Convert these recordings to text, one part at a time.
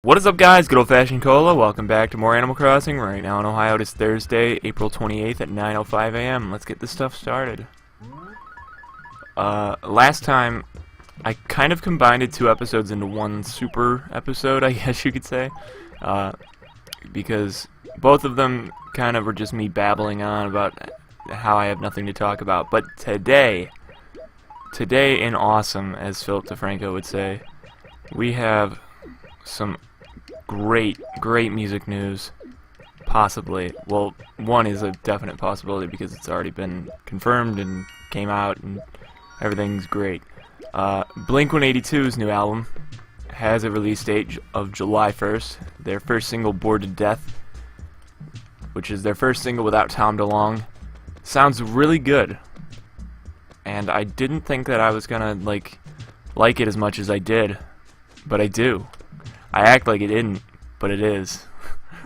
What is up, guys? Good old-fashioned cola. Welcome back to more Animal Crossing. Right now in Ohio, it is Thursday, April 28th at 9:05 a.m. Let's get this stuff started. Last time, I kind of combined two episodes into one super episode, I guess you could say. Because both of them kind of were just me babbling on about how I have nothing to talk about. But today in awesome, as Philip DeFranco would say, we have some great music news. Possibly. Well, one is a definite possibility because it's already been confirmed and came out and everything's great. Blink-182's new album has a release date of July 1st. Their first single, Bored to Death, which is their first single without Tom DeLonge, sounds really good. And I didn't think that I was gonna like it as much as I did, but I do. I act like it didn't, but it is.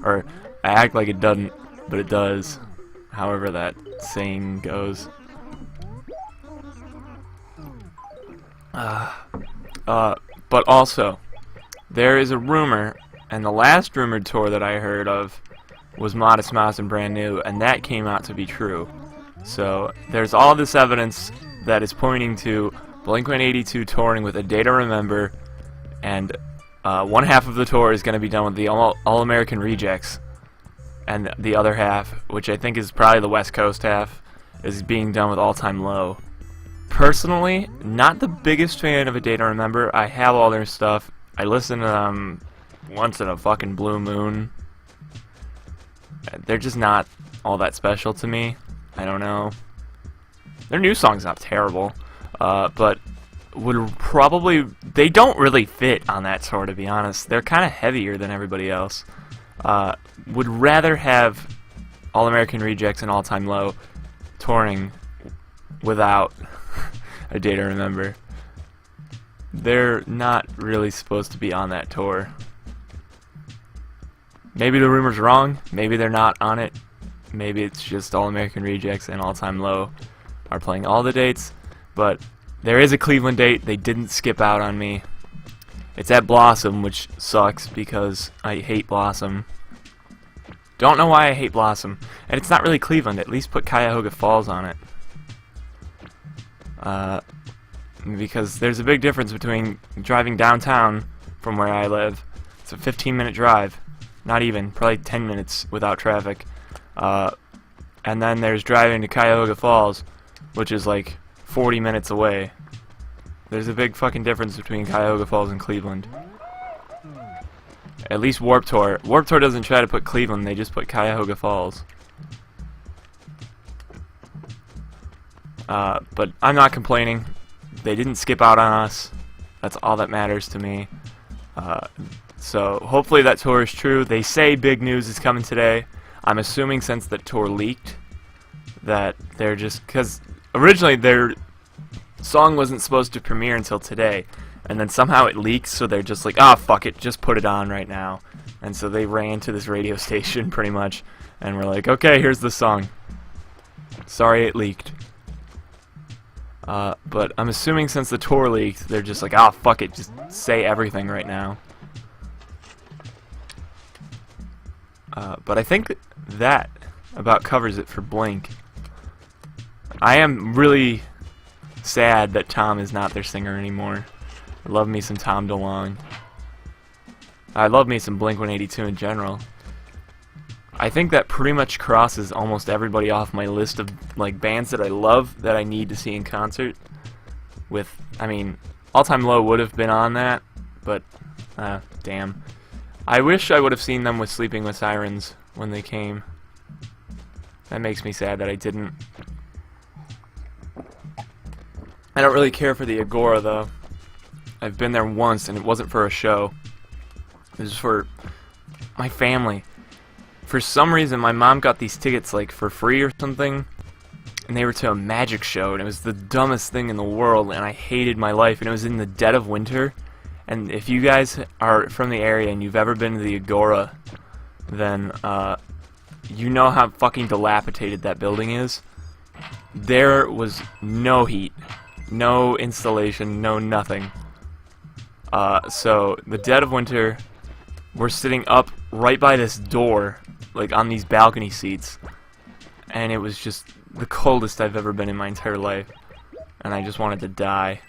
Or, I act like it doesn't, but it does. However that saying goes. But also, there is a rumor, and the last rumored tour that I heard of was Modest Mouse and Brand New, and that came out to be true. So, there's all this evidence that is pointing to Blink-182 touring with A Day to Remember, and one half of the tour is going to be done with the All-American Rejects, and the other half, which I think is probably the West Coast half, is being done with All Time Low. Personally, not the biggest fan of A Day to Remember. I have all their stuff. I listen to them once in a fucking blue moon. They're just not all that special to me. I don't know. Their new song's not terrible, but they don't really fit on that tour, to be honest. They're kind of heavier than everybody else. Would rather have All-American Rejects and All Time Low touring without A Day to Remember. They're not really supposed to be on that tour. Maybe the rumor's wrong. Maybe they're not on it. Maybe it's just All-American Rejects and All Time Low are playing all the dates. But there is a Cleveland date. They didn't skip out on me. It's at Blossom, which sucks because I hate Blossom. Don't know why I hate Blossom. And it's not really Cleveland. At least put Cuyahoga Falls on it. Because there's a big difference between driving downtown from where I live. It's a 15-minute drive. Not even. Probably 10 minutes without traffic. And then there's driving to Cuyahoga Falls, which is like 40 minutes away. There's a big fucking difference between Cuyahoga Falls and Cleveland. At least Warped Tour. Warped Tour doesn't try to put Cleveland, they just put Cuyahoga Falls. But I'm not complaining. They didn't skip out on us. That's all that matters to me. So hopefully that tour is true. They say big news is coming today. I'm assuming since the tour leaked that they're just... because originally their song wasn't supposed to premiere until today, and then somehow it leaked, so they're just like, ah, fuck it, just put it on right now. And so they ran to this radio station pretty much, and we're like, okay, here's the song. Sorry it leaked. But I'm assuming since the tour leaked, they're just like, ah, fuck it, just say everything right now. But I think that about covers it for Blink. I am really sad that Tom is not their singer anymore. I love me some Tom DeLonge. I love me some Blink-182 in general. I think that pretty much crosses almost everybody off my list of like bands that I love that I need to see in concert. With, I mean, All Time Low would have been on that, but damn. I wish I would have seen them with Sleeping with Sirens when they came. That makes me sad that I didn't. I don't really care for the Agora though. I've been there once and it wasn't for a show. It was for my family. For some reason my mom got these tickets like for free or something, and they were to a magic show, and it was the dumbest thing in the world, and I hated my life, and it was in the dead of winter. And if you guys are from the area and you've ever been to the Agora, then you know how fucking dilapidated that building is. There was no heat, no installation, no nothing. So the dead of winter were sitting up right by this door, like on these balcony seats, and it was just the coldest I've ever been in my entire life, and I just wanted to die.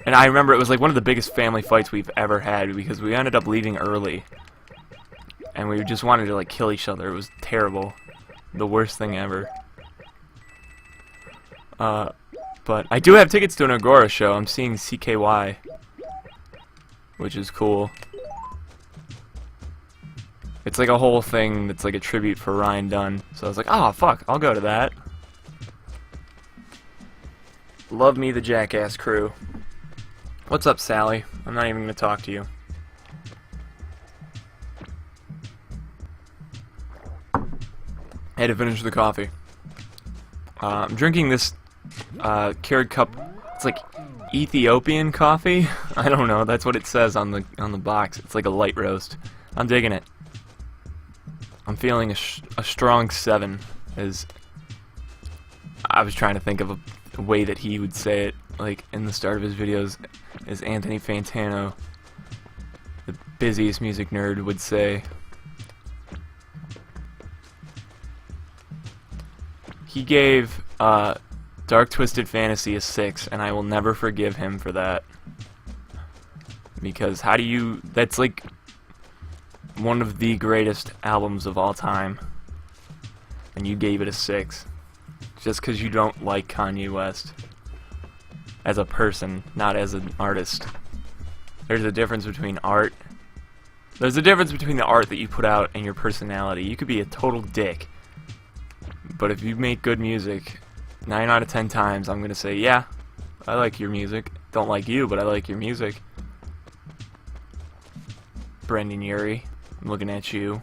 And I remember it was like one of the biggest family fights we've ever had, because we ended up leaving early, and we just wanted to like kill each other. It was terrible, the worst thing ever. But I do have tickets to an Agora show. I'm seeing CKY, which is cool. It's like a whole thing that's like a tribute for Ryan Dunn. So I was like, oh fuck, I'll go to that. Love me the Jackass crew. What's up, Sally? I'm not even gonna talk to you. I had to finish the coffee. I'm drinking this Keurig cup. It's like Ethiopian coffee. I don't know. That's what it says on the box. It's like a light roast. I'm digging it. I'm feeling a strong 7. As I was trying to think of a way that he would say it, like in the start of his videos, as Anthony Fantano, the busiest music nerd, would say. He gave Dark Twisted Fantasy a 6, and I will never forgive him for that. Because how do you... That's like one of the greatest albums of all time, and you gave it a 6. Just because you don't like Kanye West. As a person, not as an artist. There's a difference between art. There's a difference between the art that you put out and your personality. You could be a total dick, but if you make good music, 9 out of 10 times I'm gonna say, yeah, I like your music. Don't like you, but I like your music. Brendan Urie, I'm looking at you.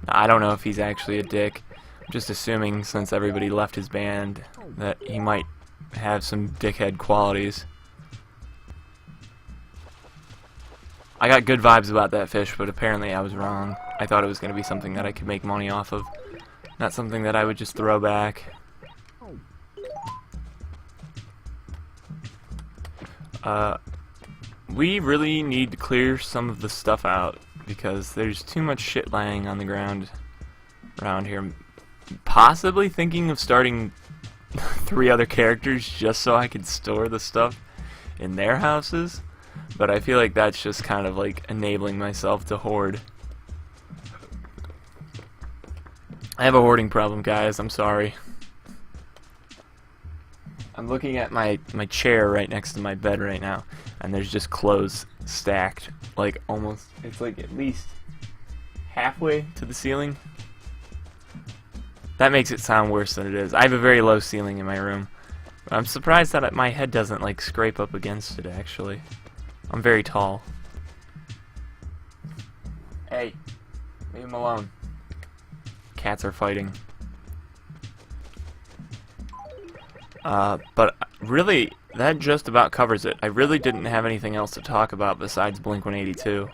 I don't know if he's actually a dick. I'm just assuming, since everybody left his band, that he might have some dickhead qualities. I got good vibes about that fish, but apparently I was wrong. I thought it was going to be something that I could make money off of, not something that I would just throw back. We really need to clear some of the stuff out, because there's too much shit lying on the ground around here. Possibly thinking of starting 3 other characters just so I could store the stuff in their houses, but I feel like that's just kind of like enabling myself to hoard. I have a hoarding problem, guys. I'm sorry. I'm looking at my chair right next to my bed right now, and there's just clothes stacked, like almost, it's like at least halfway to the ceiling. That makes it sound worse than it is. I have a very low ceiling in my room. I'm surprised that my head doesn't like scrape up against it, actually. I'm very tall. Hey, leave him alone. Cats are fighting. But really, that just about covers it. I really didn't have anything else to talk about besides Blink-182.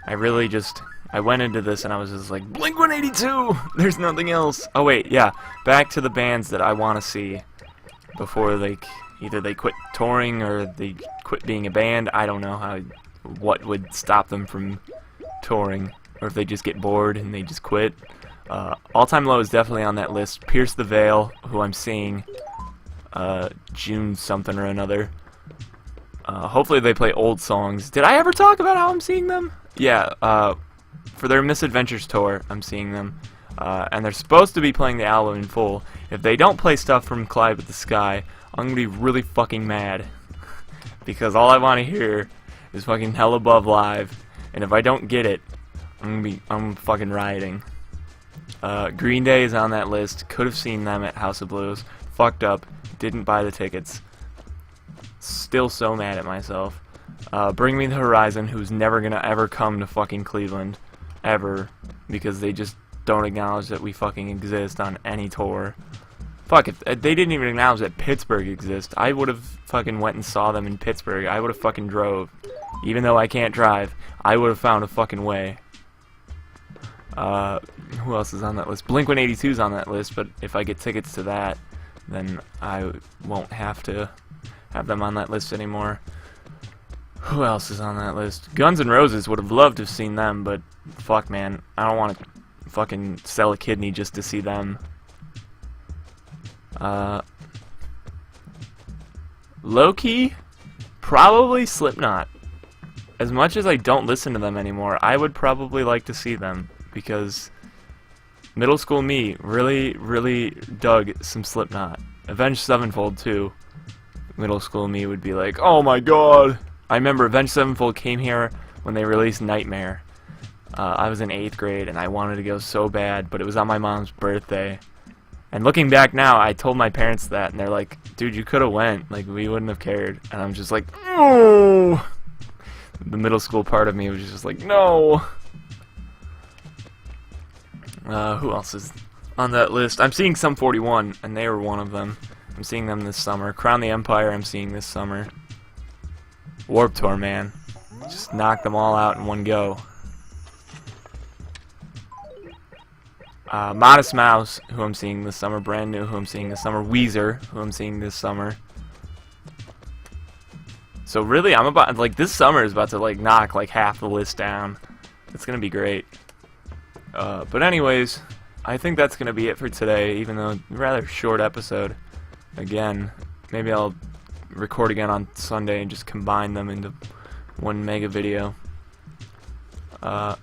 I went into this and I was just like, Blink-182! There's nothing else. Oh wait, yeah. Back to the bands that I want to see before either they quit touring or they quit being a band. I don't know what would stop them from touring, or if they just get bored and they just quit. All Time Low is definitely on that list. Pierce the Veil, who I'm seeing June something or another. Hopefully they play old songs. Did I ever talk about how I'm seeing them? Yeah, for their Misadventures tour, I'm seeing them. And they're supposed to be playing the album in full. If they don't play stuff from Collide with the Sky, I'm gonna be really fucking mad. Because all I want to hear is fucking Hell Above live. And if I don't get it, I'm fucking rioting. Green Day is on that list. Could have seen them at House of Blues. Fucked up. Didn't buy the tickets. Still so mad at myself. Bring Me the Horizon, who's never gonna ever come to fucking Cleveland. Ever. Because they just don't acknowledge that we fucking exist on any tour. Fuck, if they didn't even acknowledge that Pittsburgh exists, I would have fucking went and saw them in Pittsburgh. I would have fucking drove. Even though I can't drive, I would have found a fucking way. Who else is on that list? Blink-182 is on that list, but if I get tickets to that, then I won't have to have them on that list anymore. Who else is on that list? Guns N' Roses, would have loved to have seen them, but fuck, man. I don't want to fucking sell a kidney just to see them. Low-key, probably Slipknot. As much as I don't listen to them anymore, I would probably like to see them, because middle school me really, really dug some Slipknot. Avenged Sevenfold, too. Middle school me would be like, oh my god! I remember Avenged Sevenfold came here when they released Nightmare. I was in 8th grade, and I wanted to go so bad, but it was on my mom's birthday. And looking back now, I told my parents that, and they're like, dude, you could have went. Like, we wouldn't have cared. And I'm just like, oh! The middle school part of me was just like, no! Who else is on that list? I'm seeing Sum 41, and they were one of them. I'm seeing them this summer. Crown the Empire I'm seeing this summer. Warped Tour, man. Just knock them all out in one go. Modest Mouse, who I'm seeing this summer. Brand New, who I'm seeing this summer. Weezer, who I'm seeing this summer. So really, I'm about, like, this summer is about to, like, knock, like, half the list down. It's gonna be great. But anyways, I think that's gonna be it for today, even though rather short episode. Again, maybe I'll record again on Sunday and just combine them into one mega video. But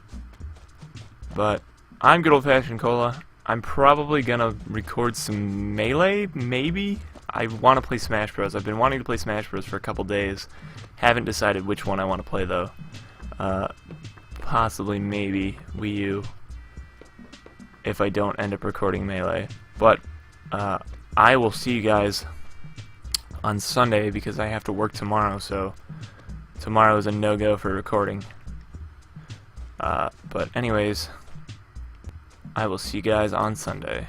I'm Good Old Fashioned Cola. I'm probably gonna record some Melee, maybe? I want to play Smash Bros. I've been wanting to play Smash Bros. For a couple days. Haven't decided which one I want to play though. Possibly, maybe, Wii U. If I don't end up recording Melee. But, I will see you guys on Sunday because I have to work tomorrow, so tomorrow is a no-go for recording. But anyways, I will see you guys on Sunday.